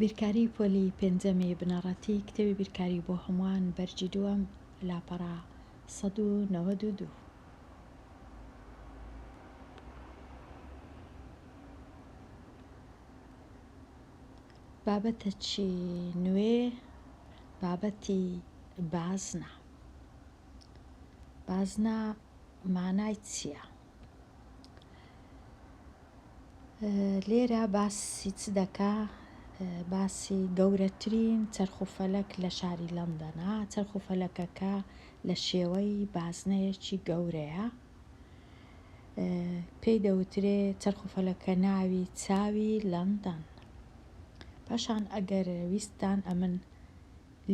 بیرکاری پۆلی پێنجەمی بنەڕەتی کتێبی بیرکاری بۆ هەمووان بەرجی دووەم لاپەڕە 192. بابەتە چی نوێ بابەتی بازنە. بازنە مانای چییە؟ لێرە باسی چ دەکا؟ باسی گەورەترین چەرخوفەلەک لە شاری لەندەنە. چەرخوفەلەکەکە لە شێوەی بازنەیەکی گەورەیە، پێی دەوترێ چەرخوفەلەکە ناوی چاوی لەندەن. پاشان ئەگەر ویستان ئەمن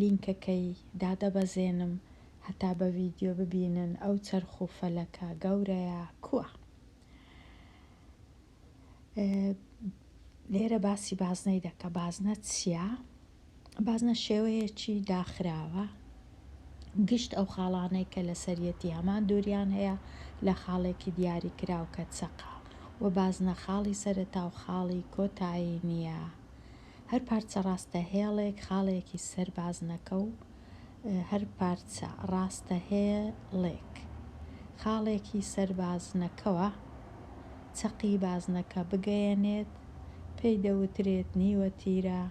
لینکەکەی دادەبەزێنم هەتا بە ڤیدیۆ ببینن ئەو چەرخوفەلەکە گەورەیە کووە. لێرە باسی بازنەی دەکە. بازنە چییە؟ بازنە شێوەیەکی داخراوە گشت ئەو خاڵانەی کە لە سەرەتی هەمان دووریان هەیە لە خاڵێکی دیاری کراو کە چەقا و بازنە خاڵی سەرەتا و خاڵی کۆتایی نییە. هەر پارچە ڕاستە هێڵێک خاڵێکی سەر بازنەکە و هەر پارچە ڕاستە هێڵێک خاڵێکی سەر بازنەکەوە چەقی بازنەکە بگەیەنێت پێی دەوترێت نیوەتیرە.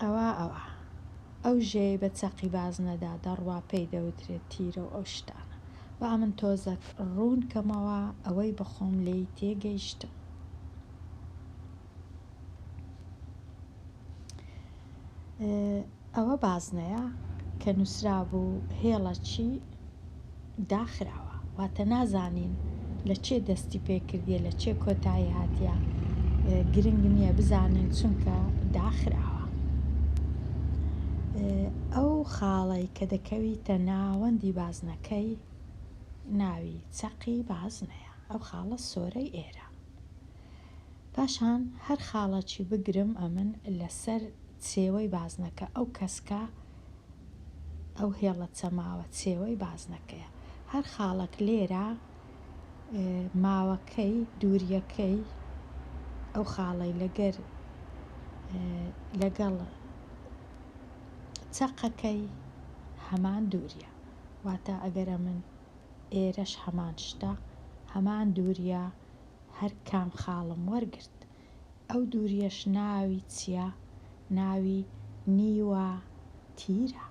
ئەوە ئەو ژێی بە چەقی بازنەدا دەڕوا پێی دەوترێت تیرە و ئەو شتانە. با من تۆزە ڕوون کەمەوە ئەوەی بەخۆم لێی تێگەیشتم. ئەوە بازنەیە کە نووسرابوو هێڵەکی داخراوە، واتە نازانین لە چێ دەستی پێکردیە لە چێ کۆتایی هاتیە، گرنگ نییە بزانین چونکە داخراوە. ئەو خاڵی کە دەکەویتە ناوەندی بازنەکەی ناوی چەقی بازنەیە. ئەو خاڵە سۆرەی ئێرە. پاشان هەر خاڵەکی بگرم ئەمن لەسەر چێوەی بازنەکە ئەو کەسکە ئەو هێڵە چەماوە چێوەی بازنەکەیە. هەر خاڵک لێرە ماوەکەی دووریەکەی ئەو خاڵەی لەگەڵ چەقەکەی هەمان دووریە، واتە ئەگەرە من ئێرەش هەمان شتە هەمان دووریە هەر کام خاڵم وەرگرت ئەو دووریەش ناوی چییە؟ ناوی نیوە تیرە.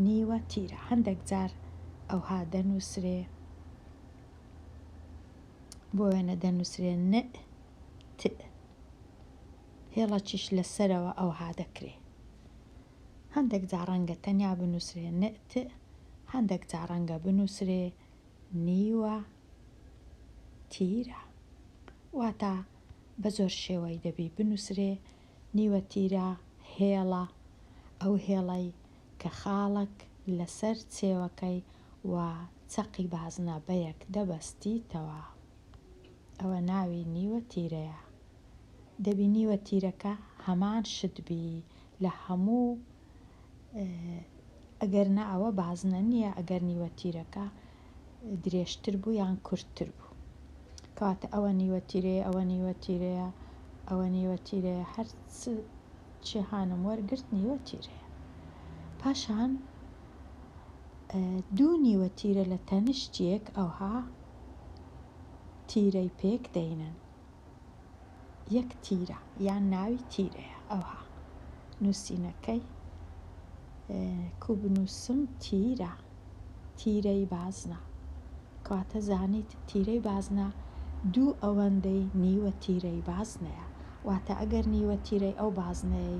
نیوە تیرە. هەندێک جار ئەوها دەنووسرێ بۆ وێنە دەنووسرێ نە ت هێڵەکیش لەسەرەوە ئەوها دەکرێ. هەندێک جار ڕەنگە تەنیا بنووسرێ نە ت، هەندێک جار ڕەنگە بنووسرێ نیوە تیرە. واتە بە زۆر شێوەی دەبی بنووسرێ نیوە تیرە هێڵە، ئەو هێڵەی کە خاڵک لەسەر چێوەکەی و چەقی بازنە بەیەک دەبەستیتەوە، ئەوە ناوی نیوە تیرەیە. دەبی نیوە تیرەکە هەمان شتبی لە هەموو، ئەگەر نە ئەوە بازنە نییە ئەگەر نیوە تیرەکە درێژتر بوو یان کورتتر بوو، کەواتە ئەوە نیوە تیرەیە، ئەوە نیوە تیرەیە، ئەوە نیوە تیرەیە، هەر چی هانم وەرگرت نیوە تیرەیە. پاشان دوو نیوە تیرە لە تەنیشتێک ئەوها تیرەی پێک دەینن. یەک تیرە یان ناوی تیرەیە. ئەوها نووسینەکەی کوو بنووسم تیرە، تیرەی بازنە، کەواتە زانیت تیرەی بازنە دوو ئەوەندەی نیوە تیرەی بازنەیە. واتە ئەگەر نیوە تیرەی ئەو بازنەیە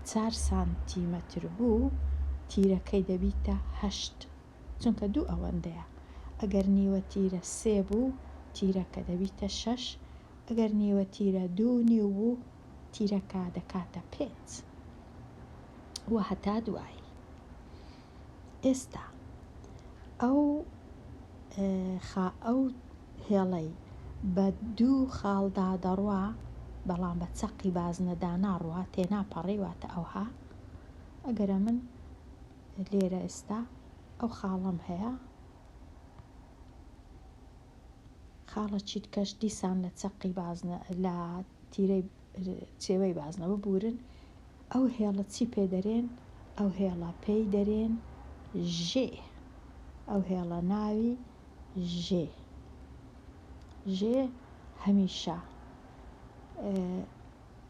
4 سانتیمەتر بوو تیرەکەی دەبیتە 8 چونکە دوو ئەوەندەیە. ئەگەر نیوە تیرە 3 بوو تیرەکە دەبیتە 6، ئەگەر نیوە تیرە 2.5 بوو تیرەکە دەکاتە 5 و هەتا دوایی. ئێستا ئەو هێڵەی بە دوو خاڵدا دەڕوا بەڵام بە چەقی بازنەدا ناڕوا تێناپەڕی، واتە ئەوها ئەگەرە من لێرە ئێستا ئەو خاڵم هەیە، خاڵە چیت کەش دیسان لە چەقی بازنە لە تیرەی چێوەی بازنە ببورن ئەو هێڵە چی پێ دەرێن ئەو هێڵە پێی دەرێن ژێ ئەو هێڵە ناوی ژێ هەمیشە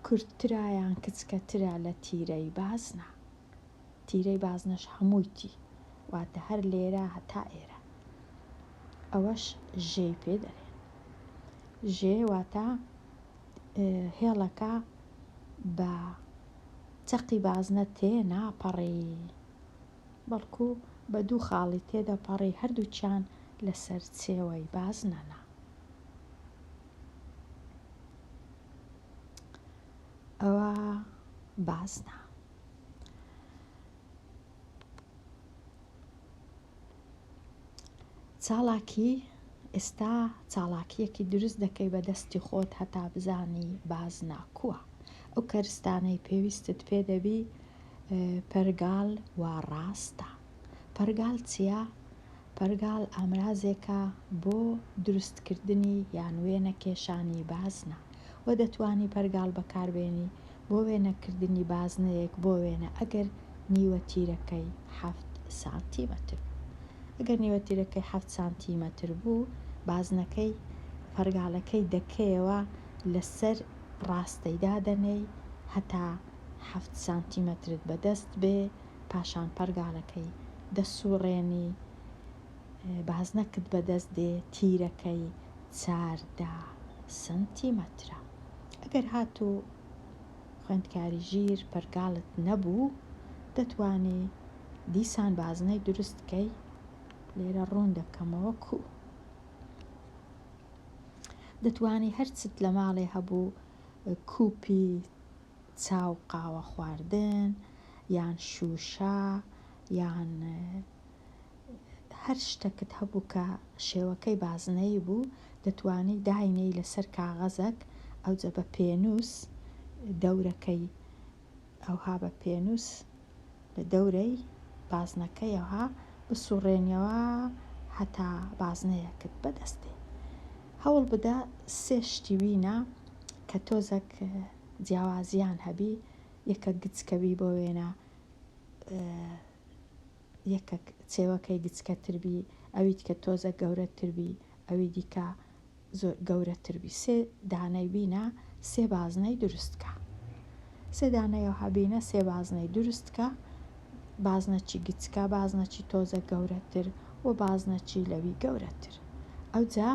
کورتترا یان کچکەترا لە تیرەی بازنە تیرەی بازنەش هەموویتی واتە هەر لێرە هەتا ئێرە ئەوەش ژێی پێ دەرێن ژێ واتە هێڵەکە بە چەقی بازنە تێ ناپەڕی بەڵکو بە دوو خاڵی تێدەپەڕی هەردووچیان لەسەر چێوەی بازنەنا ئەوە بازنە چالاکی ئێستا چالاکیەکی دروست دەکەی بە دەستی خۆت هەتا بزانی بازنە کووە ئەو کەرستانەی پێویستت پێ دەبی پەرگاڵ وا ڕاستە پەرگاڵ چییە؟ پەرگاڵ ئامرازێکە بۆ دروستکردنی یان وێنە کێشانی بازنە و دەتوانی پەرگاڵ بەکاربێنی بۆ وێنەکردنی بازنەیەک بۆ وێنە ئەگەر نیوەتیرەکەی 7 سانتیمەتر ئەگەر نیوەتیرەکەی 7 سانتیمەتر بوو بازنەکەی پەرگاڵەکەی دەکەیەوە لەسەر ڕاستەیدا دەنێی هەتا 7 سانتیمەترت بەدەست بێ پاشان پەرگاڵەکەی دەسوڕێنی بازنەکت بەدەست دێ تیرەکەی 14 سانتیمەترە ئەگەر هاتوو خوێندکاری ژیر پەرگاڵت نەبوو دەتوانی دیسان بازنەی دروستکەی لێرە ڕوون دەکەمەوە دەتوانی هەرچت لە ماڵێ هەبوو کوپی چاو قاوە خواردن یان شوشە یان هەر شتێکت هەبوو کە شێوەکەی بازنەی بوو دەتوانی داینەی لەسەر کاغەزێک ئەوجە بە پێنووس دەورەکەی ئەوها بە پێنووس لە دەورەی بازنەکەی ئەوها بسوڕێنیەوە هەتا بازنەیەکت بەدەستێ هەوڵ بدە 3 شتی بینە کە تۆزێک جیاوازیان هەبی یەکە گچکەبی بۆ وێنە یەکە چێوەکەی گچکەتربی ئەویت کە تۆزە گەورەتربی ئەوی دیکە زۆر گەورەتربی 3 دانەی بینە 3 بازنەی دروستکە 3 دانەیەوە هەبینە 3 بازنەی دروستکە بازنەکی گچکە بازنەکی تۆزە گەورەتر و بازنەکی لەوی گەورەتر ئەوجا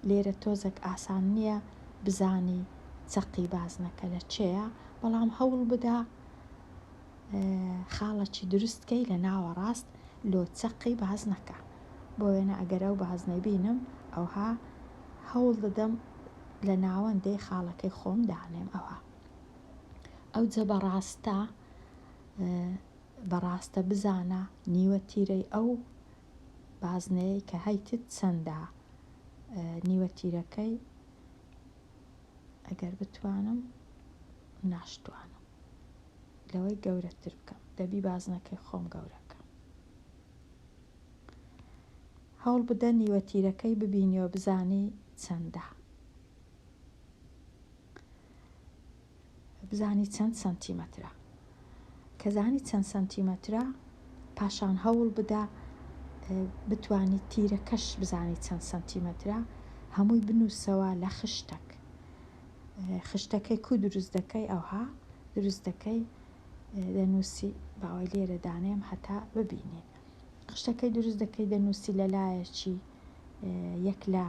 لێرە تۆزێک ئاسان نییە بزانی چەقی بازنەکە لە چێیە بەڵام هەوڵ بدە خاڵەکی دروستکەی لە ناوە ڕاست لۆ چەقی بازنەکە بۆ وێنە ئەگەر ئەو بازنەی بینم ئەوها هەوڵ دەدەم لە ناوەندەی خاڵەکەی خۆم دانێم ئەوجە بەڕاستە بزانە نیوەتیرەی ئەو بازنەیە کە هەیتت چەندە نیوەتیرەکەی ئەگەر بتوانم ناشتوانم لەوەی گەورەتر بکەم دەبی بازنەکەی خۆم گەورەکە هەوڵ بدە نیوەتیرەکەی ببینیەوە بزانی چەندە بزانی چەند سانتیمەترە کە زانی چەند سانتیمەترە پاشان هەوڵ بدە بتوانی تیرەکەش بزانی چەند سانتیمەترە هەمووی بنووسەوە لە خشتەکەی کو دروست دەکەی ئەوها دروست دەکەی دەنووسی باوای لێرە دانێم هەتا ببینێ خشتەکەی دروست دەکەی دەنووسی لە لایەکی یەک لە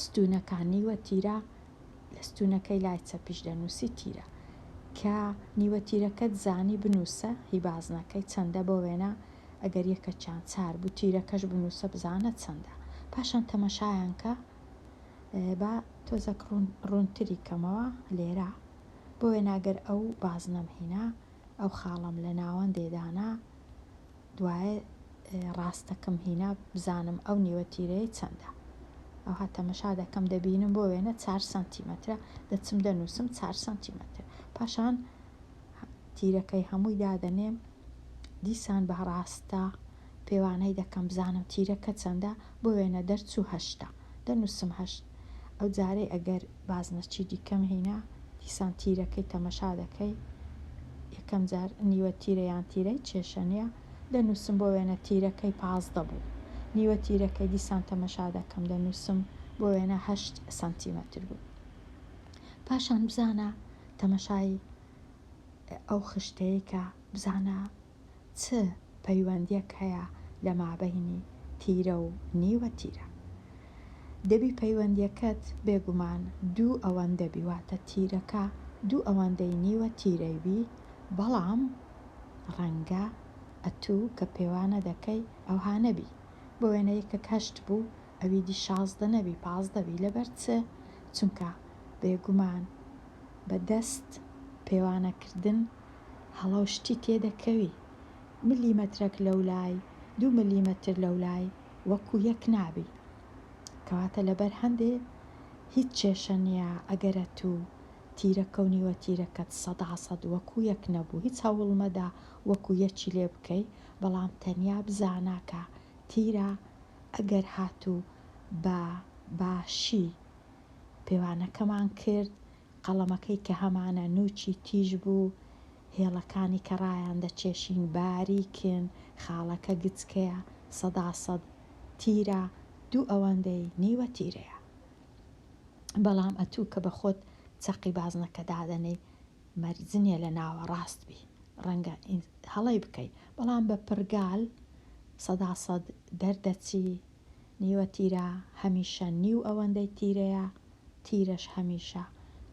ستونەکانی وە تیرە لە ستونەکەی لای چەپیش دەنووسی تیرە کە نیوەتیرەکەت زانی بنووسە هی بازنەکەی چەندە بۆ وێنە ئەگەر یەکە چیان 4 بوو تیرەکەش بنووسە بزانە چەندە پاشان تەمەشایان کە با تۆزێک ڕوونتری کەمەوە لێرە بۆ وێناگەر ئەو بازنەم هێنا ئەو خاڵم لە ناوەندێدانا دوایە ڕاستەکەم هێنا بزانم ئەو نیوەتیرەیە چەندە ئەوها تەمەشا دەکەم دەبینم بۆ وێنە 4 سانتیمەترە دەچم دەنووسم 4 سانتیمەتر پاشان تیرەکەی هەمووی دادەنێم دیسان بە ڕاستە پێوانەی دەکەم بزانم تیرەکە چەندە بۆ وێنە دەرچوو 8 دەنووسم 8 ئەو جارەی ئەگەر بازنەچی دیکەم هینا دیسان تیرەکەی تەمەشا دەکەی یەکەم جار نیوە تیرە یان تیرەی کێشەنیە دەنووسم بۆ وێنە تیرەکەی 15 بوو نیوە تیرەکەی دیسان تەمەشا دەکەم دەنووسم بۆ وێنە 8 سانتیمەتر بوو پاشان بزانە تەمەشای ئەو خشتەیە کە بزانە چ پەیوەندیەک هەیە لە مابەینی تیرە و نیوە تیرە دەبی پەیوەندیەکەت بێگومان دوو ئەوەندە بیواتە تیرەکە دوو ئەوەندەی نیوە تیرەیبی بەڵام ڕەنگە ئەتوو کە پێوانە دەکەی ئەوها نەبی بۆ وێنەیەکە کەشت بوو ئەویدی 16 نەبی 15 بی لەبەر چونکە بێگومان بەدەست پێوانەکردن هەڵەوشتی تێدەکەوی ملیمەترێک لەولای 2 ملیمەتر لەولای وەکو یەک نابی کەواتە لەبەر هەندێ هیچ کێشە نییە ئەگەرە تو تیرەکە و نیوە تیرەکەت 100% وەکو یەک نەبوو هیچ هەوڵمەدا وەکو یەکی لێ بکەی بەڵام تەنیا بزاناکە تیرە ئەگەر هاتوو بە باشی پێوانەکەمان کرد قەڵەمەکەی کە هەمانە نوچی تیژ بوو هێڵەکانی کە ڕایان دەچێشین باریکن خاڵەکە گچکەیە 100% تیرە دوو ئەوەندەی نیوە تیرەیە بەڵام ئەتوو کە بە خۆت چەقی بازنەکە دادەنەی مەرجنیە لە ناوە ڕاست بی ڕەنگە هەڵەی بکەی بەڵام بە پرگال 100% دەردەچی نیوە تیرە هەمیشە نیو ئەوەندەی تیرەیە تیرەش هەمیشە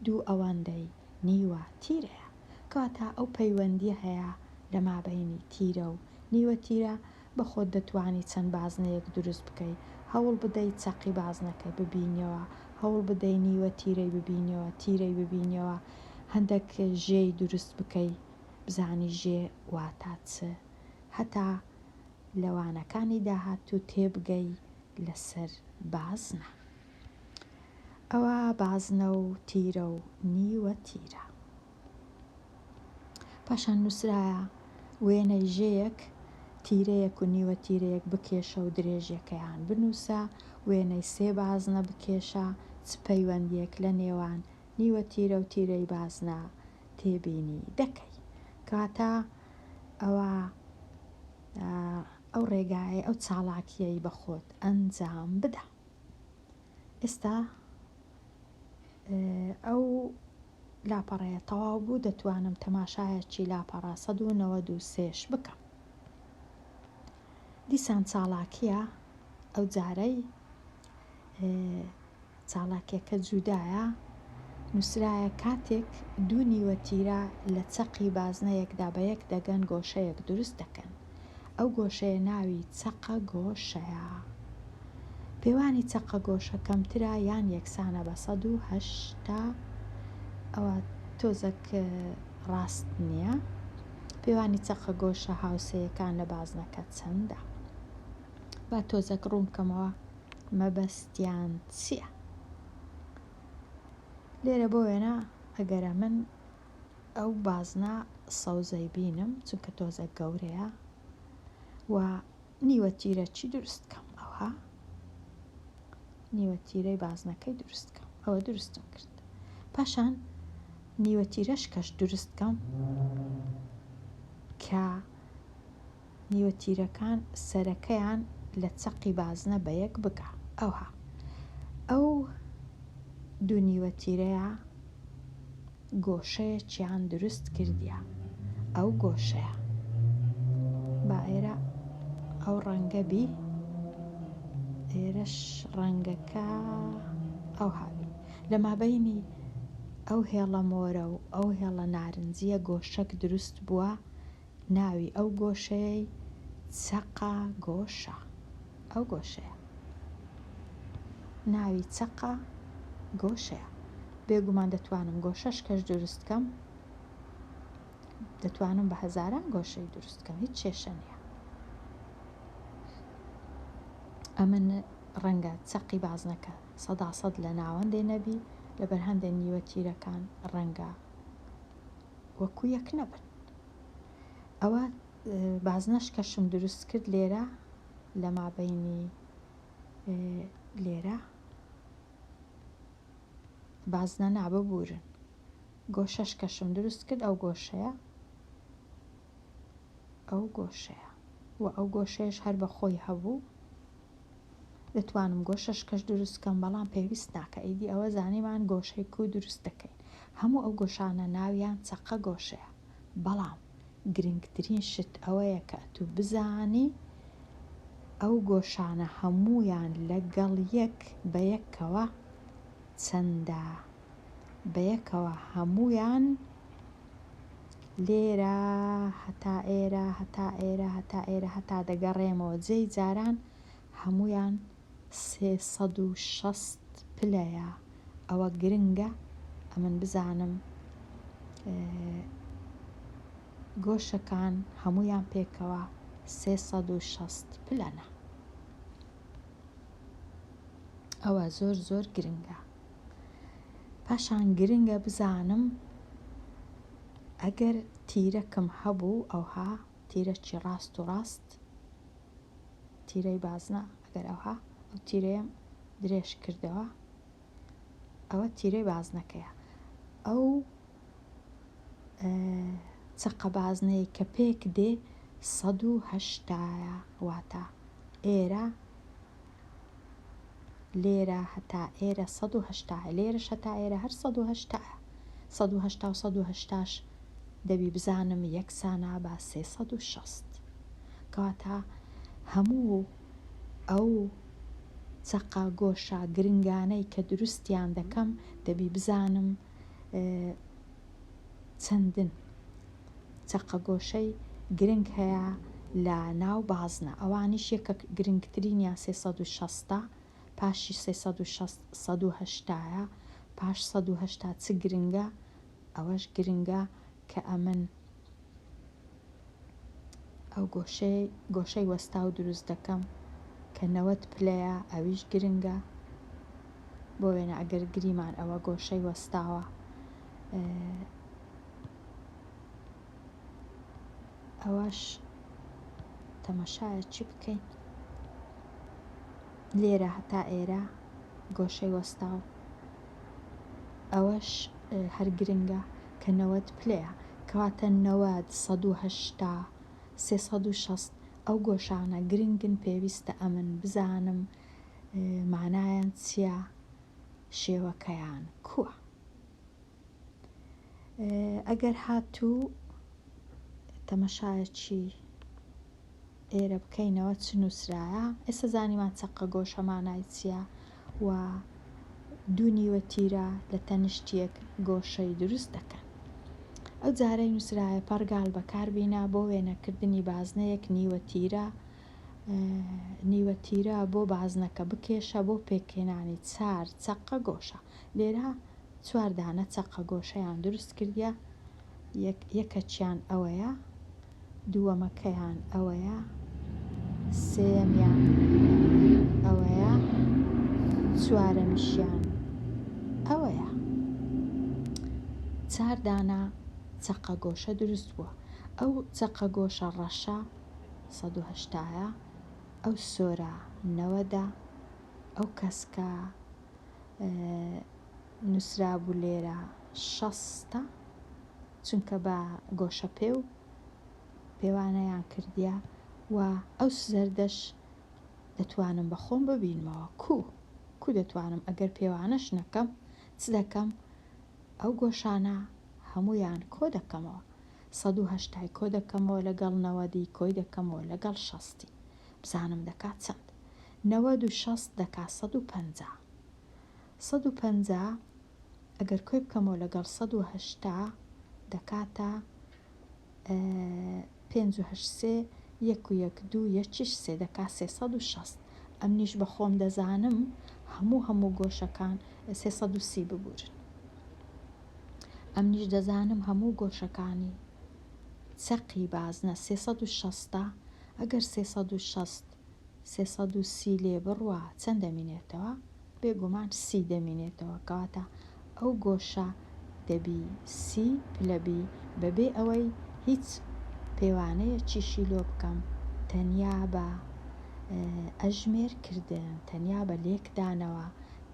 دوو ئەوەندەی نیوە تیرەیە کەواتە ئەو پەیوەندی هەیە لە مابەینی تیرە و نیوە تیرە بە خۆت دەتوانی چەند بازنەیەک دروست بکەی هەوڵ بدەیت چەقی بازنەکەی ببینیەوە هەوڵ بدەی نیوە تیرەی ببینیەوە تیرەی ببینیەوە هەندێک ژێی دروست بکەی بزانی ژێ واتە چ هەتا لەوانەکانی داهاتوو تێبگەی لەسەر بازنە ئەوە بازنە و تیرە و نیوە تیرە پاشان نووسرایە وێنەی ژەیەک تیرەیەک و نیوە تیرەیەک بکێشە و درێژیەکەیان بنووسە وێنەی 3 بازنە بکێشە چ پەیوەندیەک لە نێوان نیوە تیرە و تیرەی بازنە تێبینی دەکەی کاتە ئەوە ئەو ڕێگایە ئەو چالاکیەی بە خۆت ئەنجام بدە ئێستا ئەو لاپەڕەیە تەواو بوو دەتوانم تەماشایەکی لاپەڕە 193ش بکەم دیسان چالاکیە ئەو جارەی چالاکیەکە جوودایە نووسرایە کاتێک دوو نیوە تیرە لە چەقی بازنەیەکدا بە یەک دەگەن گۆشەیەک دروست دەکەن ئەو گۆشەیە ناوی چەقە گۆشەیە پێوانی چەقە گۆشە کەمترە یان یەکسانە بە 180 ئەوە تۆزێک ڕاست نییە پێوانی چەقە گۆشە هاوسەیەکان لە بازنەکە چەندە با تۆزێک ڕوومکەمەوە مەبەستیان چییە لێرە بۆ وێنە ئەگەرە من ئەو بازنە سەوزەی بینم چونکە تۆزە گەورەیە و نیوە تیرە چی دروستکەم ئەوها نیوە تیرەی بازنەکەی دروستکەم ئەوە دروستم کرد پاشان نیوە تیرەش کەش دروستکەم کە نیوە تیرەکان سەرەکەیان لە چەقی بازنە بە یەک بکە ئەوها ئەو دوو نیوە تیرەیە گۆشەیەکیان دروست کردیە ئەو گۆشەیە با ئێرە ئەو ڕەنگە بی ئێرەش ڕەنگەکە ئەو هاوی لە مابەینی ئەو هێڵە مۆرە و ئەو هێڵە نارنجیە گۆشەک دروست بووە ناوی ئەو گۆشەی چەقە گۆشە ئەو گۆشەیە ناوی چەقە گۆشەیە بێگومان دەتوانم گۆشەش کەش دروستکەم دەتوانم بە هەزاران گۆشەی دروستکەم هیچ کێشە نییە ئەمن ڕەنگە چەقی بازنەکە 100% لە ناوەندێ نەبی لەبەر هەندێک نیوە تیرەکان ڕەنگە وەکو یەک نەبن ئەوە بازنەش کەشم دروست کرد لێرە لە مابەینی لێرە بازنە نابە بورن. گۆشەش کەشم دروست کرد ئەو گۆشەیە و ئەو گۆشەیەش هەر بە خۆی هەبوو. دەتوانم گۆشەش کەش دروستکەم بەڵام پێویست ناکە ئیدی ئەوە زانیمان گۆشەی کو دروست دەکەین. هەموو ئەو گۆشانە ناویان چەقە گۆشەیە، بەڵام گرنگترین شت ئەوەیە کە تو بزانی ئەو گۆشانە هەموویان لەگەڵ یەک بە یەکەوە چەندە، بە یەکەوە هەموویان لێرە هەتا ئێرە هەتا ئێرە هەتا ئێرە هەتا دەگەڕێمەوە جێی جاران هەمویان 360 پلەیە. ئەوە گرنگە ئەمن بزانم گۆشەکان هەمویان پێکەوە 360 پلەنە. ئەوە زۆر زۆر گرنگە. پاشان گرنگە بزانم ئەگەر تیرەکم هەبوو ئەوها تیرەکی ڕاست و ڕاست، تیرەی بازنە، ئەگەر ئەوها ئەو تیرەیەم درێژ کردەوە، ئەوە تیرەی بازنەکەیە. ئەو چەقە بازنەیە کە پێک دێ 180ە، واتە ئێرە لێرە هەتا ئێرە 180، لێرەش هەتا ئێرە هەر 180ە. 180 و 180ش دەبی بزانم یەکسانە بە 360. کەواتە هەموو ئەو چەقە گۆشە گرنگانەی کە دروستیان دەکەم دەبی بزانم چەندن. چەقە گۆشەی گرنگ هەیە لە ناو بازنە، ئەوانیش یەکە گرنگترینیان 360، پاشی 360 180ە، پاش 180 چ گرنگە؟ ئەوەش گرنگە کە ئەمن ئەو گۆشەی وەستا و دروست دەکەم کە 90 پلەیە، ئەویش گرنگە. بۆ وێنە ئەگەر گریمان ئەوە گۆشەی وەستاوە، ئەوەش تەماشایە چی بکەین. لێرە هەتا ئێرە گۆشەی وەستاو، ئەوەش هەر گرنگە کە 90 پلەیە، کەواتە 90 180 360 ئەو گۆشانە گرنگن، پێویستە ئەمن بزانم مانایان چییە، شێوەکەیان کووە. ئەگەر هاتوو تەماشایەکی ئێرە بکەینەوە چ نووسرایە، ئێستا زانیمان چەقە گۆشە مانای چییە و دوو نیوە تیرە لە تەنیشتیەک گۆشەی دروست دەکەن. ئەو جارەی نووسرایە پەرگال بەکاربینا بۆ وێنەکردنی بازنەیەک نیوە تیرە بۆ بازنەکە بکێشە بۆ پێکهێنانی 4 چەقە گۆشە. لێرە 4 دانە چەقە گۆشەیان دروست کردیە، یەکەچیان ئەوەیە، دووەمەکەیان ئەوەیە، سێمیان ئەوەیە، چوارەمیشیان ئەوەیە. 4 دانە چەقە گۆشە دروست بووە. ئەو چەقە گۆشە ڕەشە 180ە، ئەو سۆرە 90، ئەو کەسکە نووسرابوو لێرە 60، چونکە بە گۆشە پێوانەیان کردیە و ئەو زەردەش دەتوانم بە خۆم ببینمەوە کو دەتوانم ئەگەر پێوانەش نەکەم چ دەکەم، ئەو گۆشانە هەمویان کۆ دەکەمەوە، 180 کۆ دەکەمەوە لەگەڵ 90 کۆی دەکەمەوە لەگەڵ 60 بزانم دەکات چەند. 90 و 60 دەکات 150. 150 ئەگەر کۆی بکەمەوە لەگەڵ 180 دەکاتە 5 و 8 1 و 1 2 1 3 دەکات 360. ئەمنیش بە خۆم دەزانم هەموو گۆشەکان 330 ببورن. ئەمنیش دەزانم هەموو گۆشەکانی چەقی بازنە 360، ئەگەر 360 330 لێ بڕوە چەند دەمینێتەوە؟ بێگومان 30 دەمینێتەوە. کەواتە ئەو گۆشە دەبی 30 پلەبی بەبێ ئەوەی هیچ پێوانەیە چیشی لۆ بکەم، تەنیا بە ئەژمێرکردن، تەنیا بە لێکدانەوە،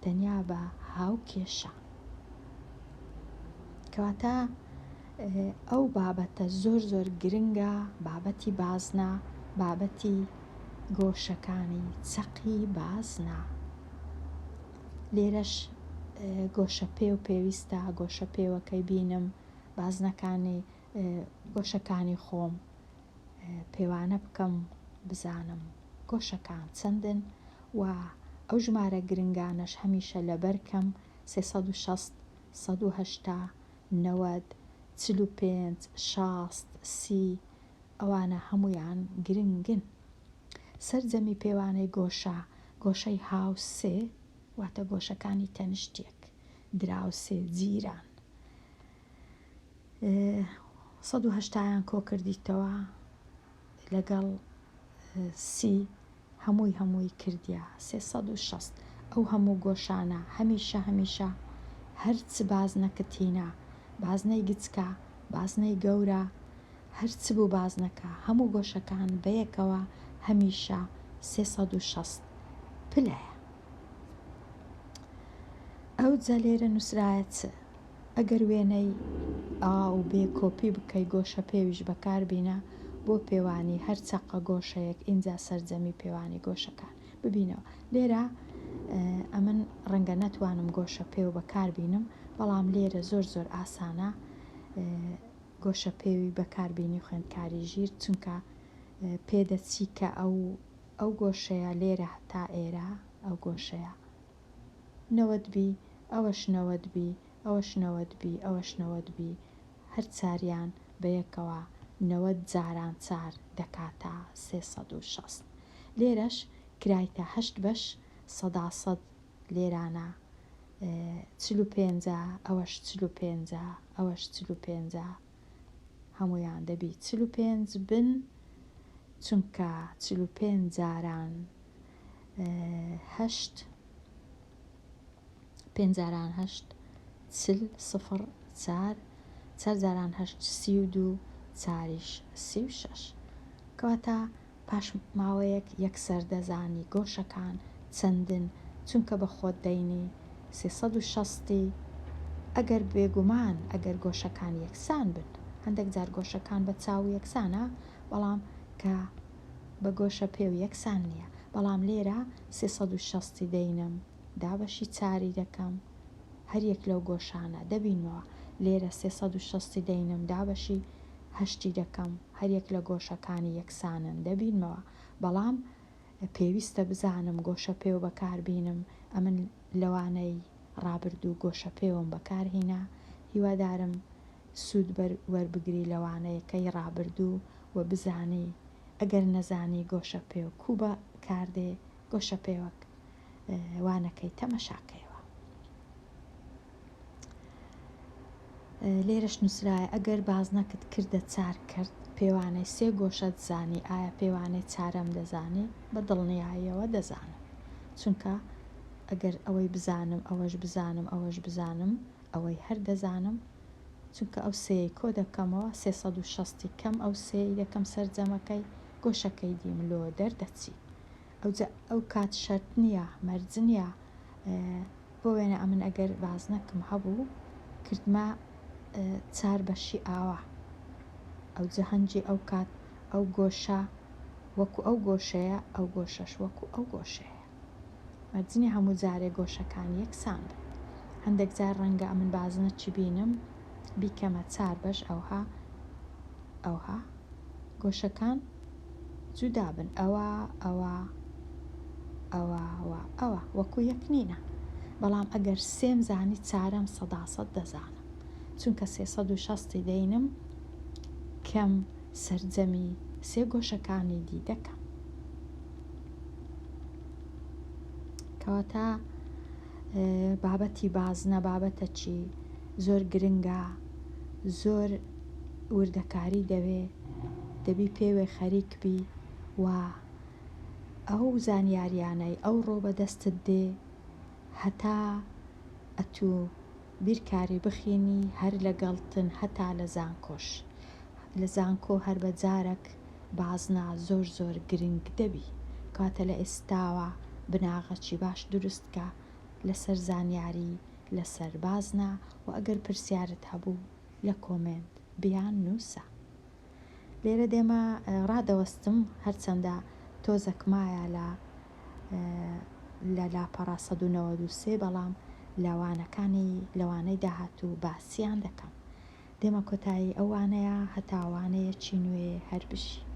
تەنیا بە هاوکێشە. کەواتە ئەو بابەتە زۆر زۆر گرنگە، بابەتی بازنە، بابەتی گۆشەکانی چەقی بازنە. لێرەش گۆشە پێ و پێویستە گۆشە پێوەکەی بینم، بازنەکانی گۆشەکانی خۆم پێوانە بکەم بزانم گۆشەکان چەندن و ئەو ژمارە گرنگانەش هەمیشە لەبەرکەم 360 180 90 45 60 30 ئەوانە هەمویان گرنگن. سەرجەمی پێوانەی گۆشەی هاوسێ واتە گۆشەکانی تەنیشتێک دراوسێ جیران 180یان کۆ کردیتەوە لەگەڵ 30 هەمووی کردیا 360. ئەو هەموو گۆشانە هەمیشە هەرچ بازنەکەت هینە، بازنەی گچکە، بازنەی گەورە، هەرچ بوو بازنەکە، هەموو گۆشەکان بەیەکەوە هەمیشە 360 پلەیە. ئەو جا لێرە نووسرایە چ ئەگەر وێنەی ئاو بێ کۆپی بکەی گۆشە پێویش بەکاربینە بۆ پێوانی هەر چەقە گۆشەیەک ئینجا سەرجەمی پێوانی گۆشەکان ببینەوە. لێرە ئەمن ڕەنگە نەتوانم گۆشە پێ و بەکاربینم، بەڵام لێرە زۆر ئاسانە گۆشە پێوی بەکاربینی خوێندکاری ژیر، چونکە پێدەچی کە ئەو گۆشەیە لێرە هەتا ئێرە ئەو گۆشەیە 90 بی، ئەوەش 90 بی، ئەوەش 90 بی، ئەوەش 90 بی، هەر چاریان بەیەکەوە 90 جاران 4 دەکاتە 360. لێرەش کرایتە 8 بەش 100 لێرانە 45 ئەوەش 45 ئەوەش 45 هەمویان دەبی 45 بن، چونکە 45 جاران 8 5 جاران 8 40 0 4 4 جاران 8 32 4 36. کەواتە پاش ماوەیەک یەکسەر دەزانی گۆشەکان چەندن، چونکە بە خۆت دەینی 360. ئەگەر بێگومان ئەگەر گۆشەکان یەکسان بن، هەندێک جار گۆشەکان بە چاو یەکسانە بەڵام کە بە گۆشە پێو یەکسان نییە، بەڵام لێرە 360 دەینم دابەشی 4 دەکەم هەر یەک لەو گۆشانە دەبینەوە، لێرە 360 دەینم دابەشی 8 دەکەم هەر یەک لە گۆشەکانی یەکسانن دەبینەوە، بەڵام پێویستە بزانم گۆشە پێو بەکاربینم. ئەمن لەوانەی ڕابردوو گۆشە پێوم بەکارهێنا، هیوادارم سوود وەربگری لەوانەیەکەی ڕابردوو و بزانی ئەگەر نەزانی گۆشە پێو کوو بەکاردێ گۆشە پێوەک وانەکەی تەمەشاکەیەوە. لێرەش نووسرایە ئەگەر بازنەکەت کردە چار کرد پێوانەی 3 گۆشەت زانی، ئایا پێوانەی چارەم دەزانی؟ بە دڵنیاییەوە دەزانم، چونکە ئەگەر ئەوەی بزانم ئەوەش بزانم ئەوەش بزانم ئەوەی هەر دەزانم، چونکە ئەو سێی کۆ دەکەمەوە 360 کەم ئەو سێی دەکەم سەرجەمەکەی گۆشەکەی دیم لۆ دەردەچی. ئەو کات شەرت نییە مەرج نییە، بۆ وێنە ئەمن ئەگەر بازنەکەم هەبوو کردمە 4 بەشی ئاوا، ئەو جەهەنجی ئەو کات ئەو گۆشە وەکو ئەو گۆشەیە، ئەو گۆشەش وەکو ئەو گۆشەیە، مەرجنی هەموو جارێ گۆشەکان یەکسان بن. هەندێک جار ڕەنگە ئەمن بازنە چی بینم بیکەمە 4 بەش ئەوها گۆشەکان جودا بن، ئەوە وەکو یەک نینە، بەڵام ئەگەر سێم زانی چارەم 100% دەزانم، چونکە 360 دەینم کەم سەرجەمی 3 گۆشەکانی دی دەکەم. کەواتە بابەتی بازنە بابەتە چی زۆر گرنگە، زۆر وردەکاری دەبی پێوێ خەریک بی و ئەو زانیاریانەی ئەو ڕۆ بەدەستت دێ هەتا ئەتوو بیرکاری بخینی هەر لەگەڵتن هەتا لە زانکۆش، لە زانکۆ هەر بە جارێک بازنە زۆر گرنگ دەبی. کاتە لە ئێستاوە بناغەکی باش دروستکە لەسەر زانیاری لە سەربازنا و ئەگەر پرسیارت هەبوو لە کۆمنت بیان نووسە. لێرە دێمە ڕادەوەستم هەرچەندە تۆزەکمایە لە لاپەڕا 193 بەڵام لەوانەی داهاتوو باسییان دەکەم. دێمە کۆتایی ئەوانەیە هەتاوانەیە چی نوێ هەر بشی.